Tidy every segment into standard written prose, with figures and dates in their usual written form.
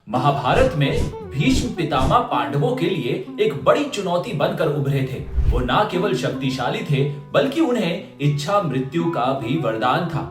महाभारत में भीष्म पितामह पांडवों के लिए एक बड़ी चुनौती बनकर उभरे थे। वो न केवल शक्तिशाली थे बल्कि उन्हें इच्छा मृत्यु का भी वरदान था।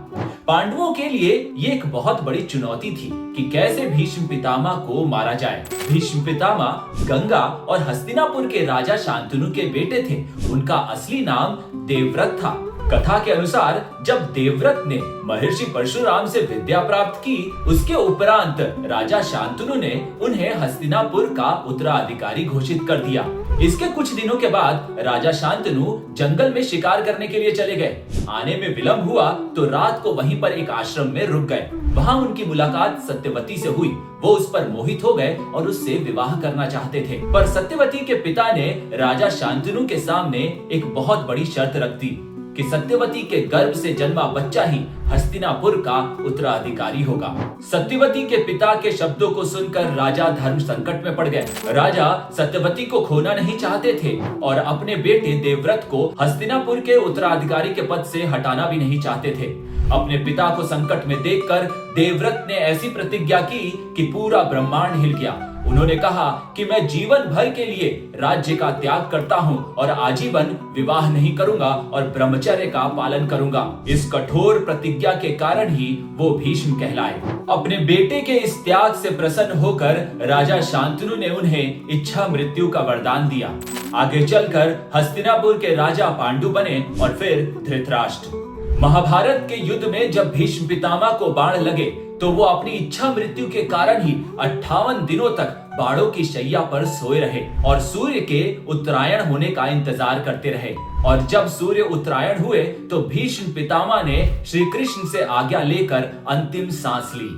पांडवों के लिए ये एक बहुत बड़ी चुनौती थी कि कैसे भीष्म पितामह को मारा जाए। भीष्म पितामह गंगा और हस्तिनापुर के राजा शांतनु के बेटे थे। उनका असली नाम देवव्रत था। कथा के अनुसार जब देवव्रत ने महर्षि परशुराम से विद्या प्राप्त की, उसके उपरांत राजा शांतनु ने उन्हें हस्तिनापुर का उत्तराधिकारी घोषित कर दिया। इसके कुछ दिनों के बाद राजा शांतनु जंगल में शिकार करने के लिए चले गए। आने में विलंब हुआ तो रात को वहीं पर एक आश्रम में रुक गए। वहां उनकी मुलाकात सत्यवती से हुई। वो उस पर मोहित हो गए और उससे विवाह करना चाहते थे, पर सत्यवती के पिता ने राजा शांतनु के सामने एक बहुत बड़ी शर्त रख दी कि सत्यवती के गर्भ से जन्मा बच्चा ही हस्तिनापुर का उत्तराधिकारी होगा। सत्यवती के पिता के शब्दों को सुनकर राजा धर्म संकट में पड़ गए। राजा सत्यवती को खोना नहीं चाहते थे और अपने बेटे देवव्रत को हस्तिनापुर के उत्तराधिकारी के पद से हटाना भी नहीं चाहते थे। अपने पिता को संकट में देखकर देवव्रत ने ऐसी प्रतिज्ञा की कि पूरा ब्रह्मांड हिल गया। उन्होंने कहा कि मैं जीवन भर के लिए राज्य का त्याग करता हूँ और आजीवन विवाह नहीं करूंगा और ब्रह्मचर्य का पालन करूंगा। इस कठोर प्रतिज्ञा के कारण ही वो भीष्म कहलाए। अपने बेटे के इस त्याग से प्रसन्न होकर राजा शांतनु ने उन्हें इच्छा मृत्यु का वरदान दिया। आगे चलकर हस्तिनापुर के राजा पांडु बने और फिर धृतराष्ट्र। महाभारत के युद्ध में जब भीष्म पितामह को बाण लगे तो वो अपनी इच्छा मृत्यु के कारण ही 58 दिनों तक बाणों की शैया पर सोए रहे और सूर्य के उत्तरायण होने का इंतजार करते रहे। और जब सूर्य उत्तरायण हुए तो भीष्म पितामह ने श्री कृष्ण से आज्ञा लेकर अंतिम सांस ली।